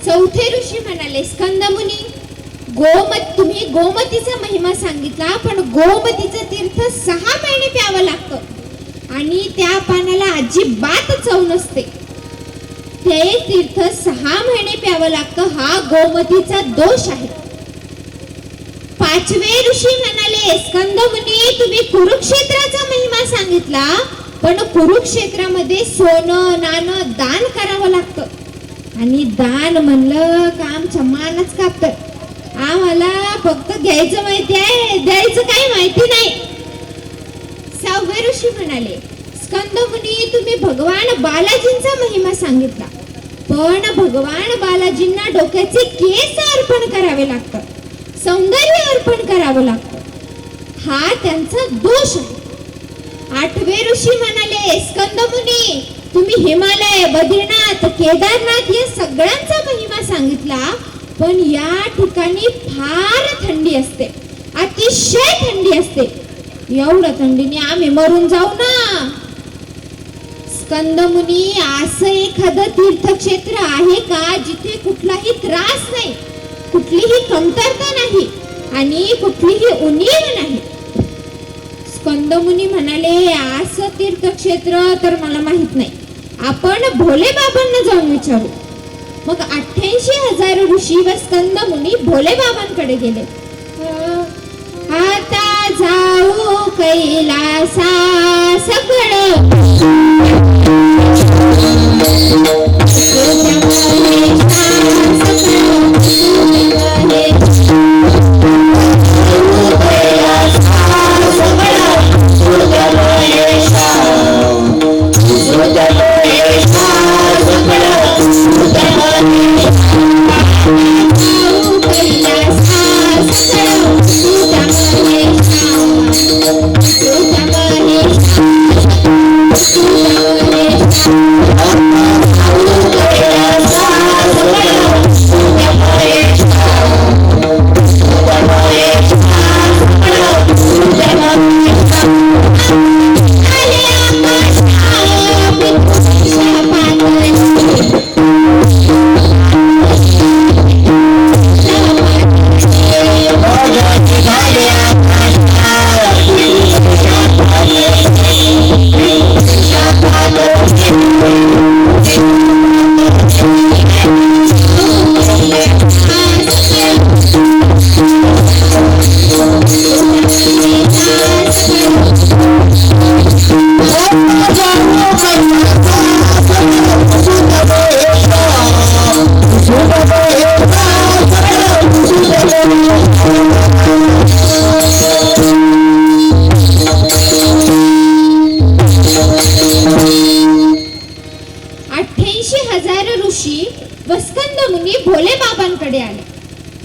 चौथे ऋषी म्हणाले, स्कंदमुनी, तुम्ही गोमतीचा महिमा सांगितला, पण गोमतीचं तीर्थ 6 महिने प्यावं लागतं आणि त्या पाण्याला अजिबात चव नसते. ते तीर्थ 6 महिने प्यावं लागतं, हा गोमतीचा दोष आहे. 5वे ऋषी म्हणाले, स्कंदमुनी, तुम्ही कुरुक्षेत्राचा महिमा सांगितला, पण कुरुक्षेत्रामध्ये सोनं नाणं दान करावं लागतं आणि दान म्हणलं का आमच्या मानच कापतात. आम्हाला फक्त घ्यायचं माहिती आहे, द्यायचं काही माहिती नाही. 6वे ऋषी म्हणाले, स्कंदमुनी, तुम्ही भगवान बालाजींचा महिमा सांगितला, पण भगवान बालाजींना डोक्याचे केस अर्पण करावे लागतात, सौंदर्य अर्पण करावं लागतं, हा त्यांचा दोष आहे. 8वे ऋषी म्हणाले, स्कंदमुनी, तुम्ही हिमालय, बद्रीनाथ, केदारनाथ या सगळ्यांचा महिमा सांगितला, पण या ठिकाणी फार थंडी असते, अतिशय थंडी असते. एवढ्या थंडीने आम्ही मरून जाऊ ना. स्कंदमुनी, असं एखादं तीर्थक्षेत्र आहे का जिथे कुठलाही त्रास नाही, कुठलीही कमतरता नाही आणि कुठलीही उणीव नाही? स्कंदमुनी म्हणाले, असं तीर्थक्षेत्र तर मला माहित नाही, आपण भोले बाबांना जाऊन विचारू. मग 88,000 ऋषी व स्कंदमुनी भोले बाबांकडे गेले. आता जाऊ कैलासा सगळं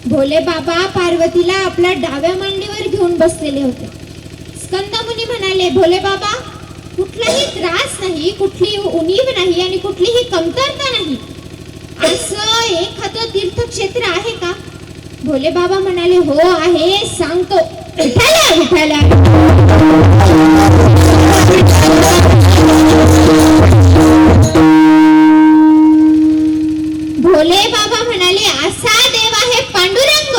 भोले बाबा पार्वतीला आपल्या डाव्या मांडीवर घेऊन बसलेले होते. स्कंदमुनी म्हणाले, भोले बाबा, कुठलाही त्रास नाही, कुठली उणीव नाही आणि कुठलीही कमतरता नाही, असं एखादं तीर्थक्षेत्र आहे का? भोले बाबा म्हणाले, हो आहे, सांगतो. विठाला विठाला. भोले बाबा म्हणाले, असा देव आहे पांडुरंग,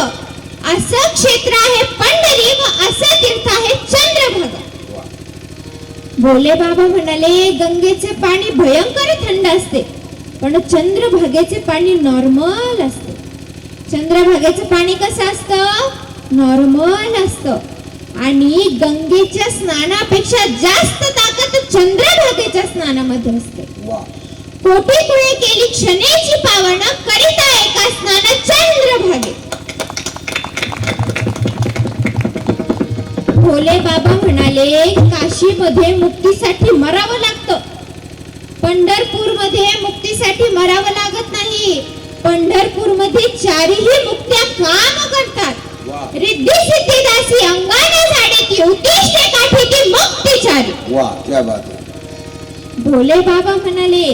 असं क्षेत्र आहे पंढरी व असं तीर्थ आहे चंद्रभागा. भोले बाबा म्हणाले, गंगेचे पाणी भयंकर थंड असते, पण चंद्रभागेचे पाणी नॉर्मल असते. चंद्रभागेचं पाणी कसं असतं? नॉर्मल असतं. आणि गंगेच्या स्नानापेक्षा जास्त ताकद चंद्रभागेच्या स्नानामध्ये असते. कोटी कुळे केली क्षणेची पावन, करिता एका स्नान चंद्रभागे. भोले बाबा म्हणाले, काशीमध्ये मुक्तीसाठी मरावं लागतं, पंढरपूरमध्ये मुक्तीसाठी मरावं लागत नाही. पंढरपूरमध्ये चारही मुक्त्या काम करतात. रिद्धी सिद्धी दासी अंगाने झाडे ती उद्दिष्टे काठी ती मुक्तीचारी. वाह, क्या बात है. भोले बाबा म्हणाले,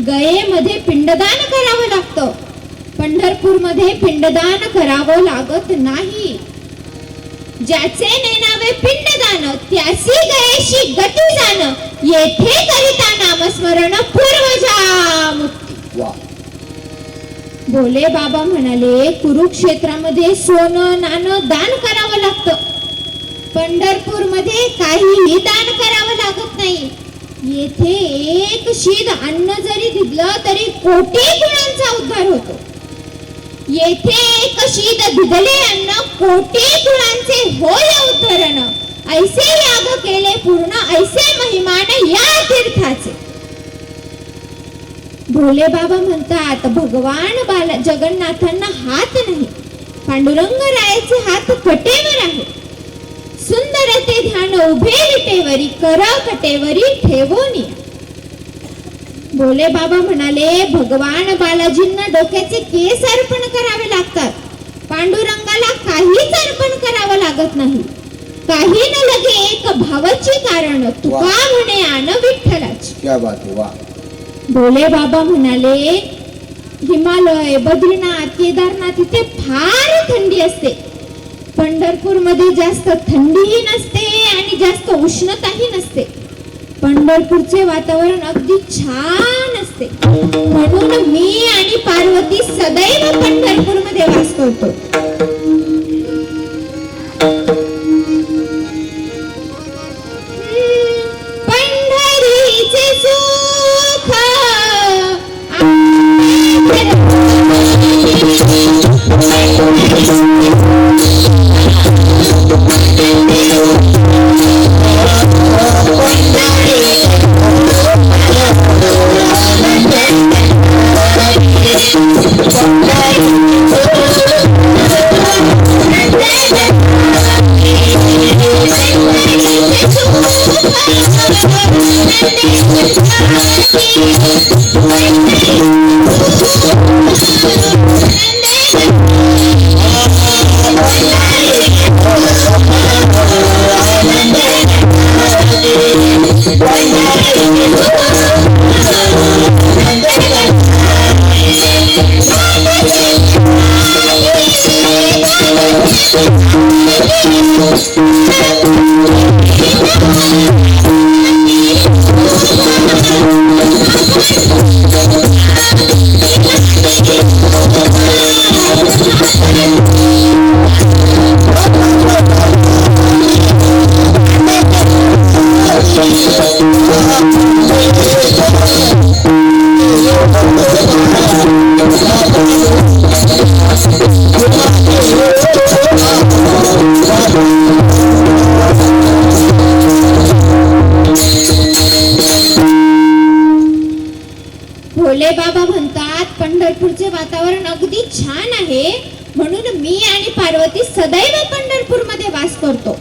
गयेमध्ये पिंडदान करावं लागतं, पंढरपूरमध्ये पिंडदान करावं लागत नाही. ज्याचे नेनावे पिंडदान त्यासी गयेशी गती जाण, येथे करिता नामस्मरण पूर्वजा मुक्ती. भोले बाबा म्हणाले, कुरुक्षेत्रामध्ये सोनं नाणं दान करावं लागतं, पंढरपूरमध्ये काहीही दान करावं लागत नाही. येथे एक शीद अन्न जरी दिलं तरी कोटी गुणांचा उद्धार होतो. येथे एक शीद दिदले अन्न कोटी गुणांचे होय उद्धरण. ऐसे याग केले पूर्ण, ऐसे महिमान या तीर्थाचे. भोले बाबा म्हणतात, भगवान जगन्नाथांना हात नाही, पांडुरंग रायाचे हात कटेवर आहे. सुंदर ते ध्यान उभे विटेवरी, कर कटेवरी ठेवोनी. भोले बाबा म्हणाले, भगवान बालाजींना डोक्याचे केस अर्पण करावे लागतात, पांडुरंगाला काहीच अर्पण करावं लागत नाही. काही न लगे एक भावाची कारण, तुका म्हणे आन विठ्ठलाची. क्या बात आहे, वा. भोले बाबा म्हणाले, हिमालय, बद्रीनाथ, केदारनाथ इथे फार थंडी असते, पंढरपूर मध्ये जास्त थंडीही नसते आणि जास्त उष्णताही नसते. पंढरपूरचे वातावरण अगदी छान असते. म्हणून मी आणि पार्वती सदैव पंढरपूर मध्ये वास करतो. पंढरीचे सुख भोले बाबा म्हणतात, पंढरपूरचे वातावरण अगदी छान आहे, म्हणून मी आणि पार्वती सदैव पंढरपूर मध्ये वास करतो.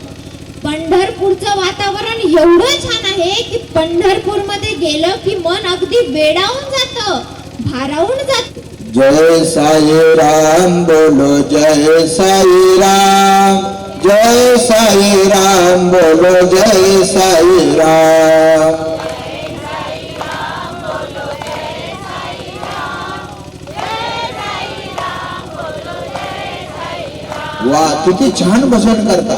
पंढरपूरचं वातावरण एवढं छान आहे की पंढरपूर मध्ये गेलं की मन अगदी वेडावून जातं, भारावून जात. जय साई राम बोलो, जय साई राम, जय साई राम बोलो, जय साई राम. वा, किती छान भजन करता.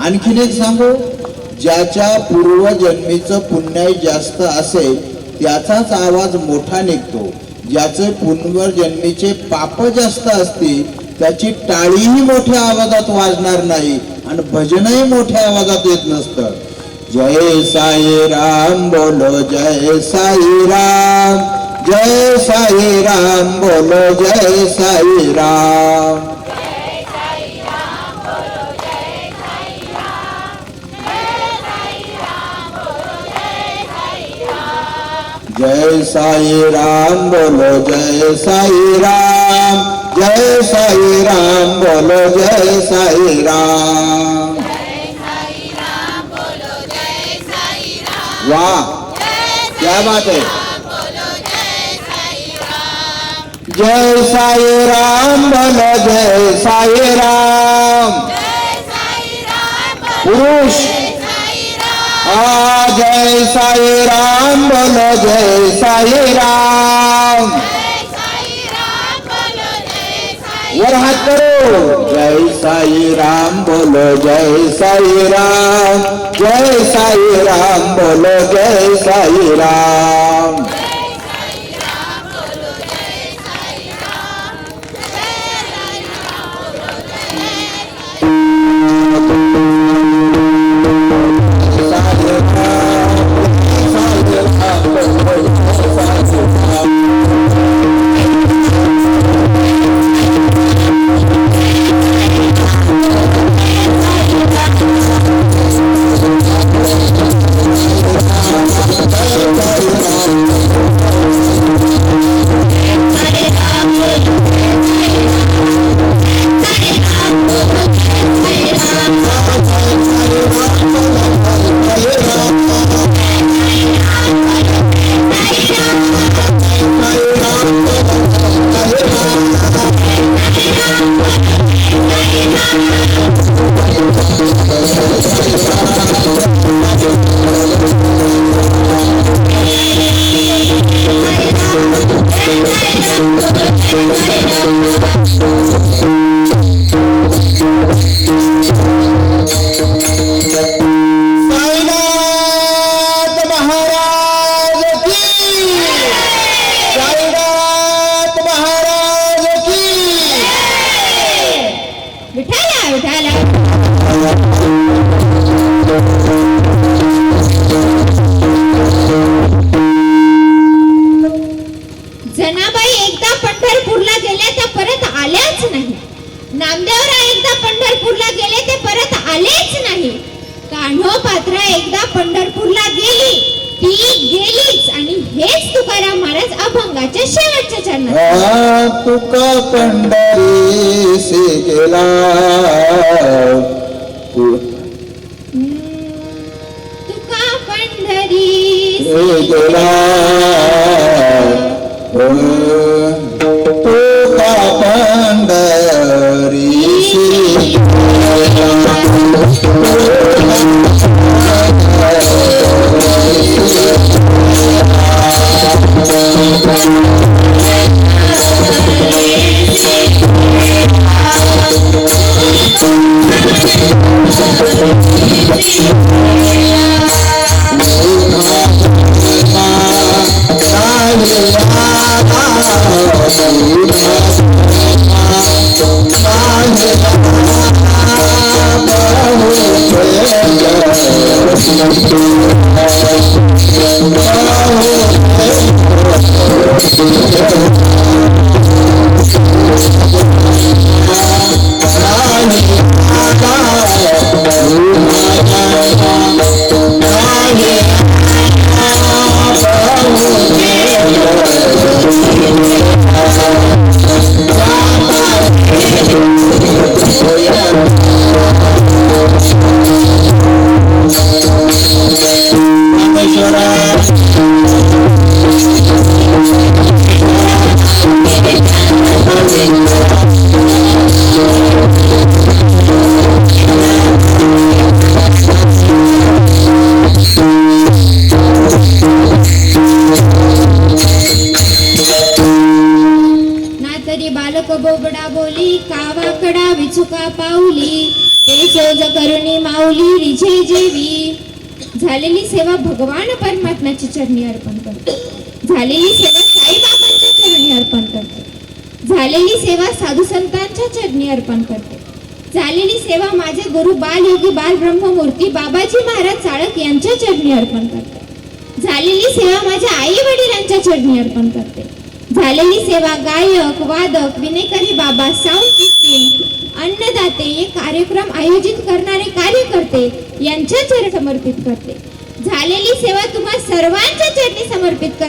आणखीन एक सांगू, ज्याच्या पूर्वजन्मीचं पुण्य जास्त असेल त्याचाच आवाज मोठा निघतो. ज्याचे पूर्वजन्मीचे पाप जास्त असतील त्याची टाळीही मोठ्या आवाजात वाजणार नाही आणि भजनही मोठ्या आवाजात येत नसतं. जय साई राम बोलो, जय साई राम, जय साई राम बोलो, जय साई राम. जय साई राम बोलो, जय साई राम, जय साई राम बोलो, जय साई राम. वाह, क्या बात है. जय साई राम बोलो, जय साई राम. पुरुष, जय साई राम बोलो, जय साई राम. वर हात करो. जय साई राम बोलो, जय साई राम, जय साई राम बोलो, जय साई राम. पात्रा एकदा पंढरपूरला गेली ती गेलीच. आणि हेच तुकाराम महाराज अभंगाच्या शेवटच्या चरणात. तुका पंढरीसी गेला तुका पंढरी गेला तुका पंढरीसी बोबडा बोली कावाकडा विचुका पाऊली ते सोज करुणी माऊली रिझे जेवी. झालेली सेवा भगवान परमात्म्याची चरणी अर्पण करते. झालेली सेवा साईबाबांच्या चरणी अर्पण करते. झालेली सेवा साधू संतांच्या चरणी अर्पण करते. झालेली सेवा माझे गुरु बालयोगी बाल ब्रह्ममूर्ती बाबाजी महाराज चाळक यांच्या चरणी अर्पण करते. झालेली सेवा माझ्या आई वडिलांच्या चरणी अर्पण करते. झालेली सेवा गायक वादक विनेकरी बाबा साऊंड सिस्टीम अन्नदाते हे कार्यक्रम आयोजित करणारे कार्यकर्ते यांच्या चरणी समर्पित करते. झालेली सेवा तुम्हा सर्वांच्या चरणी समर्पित करते.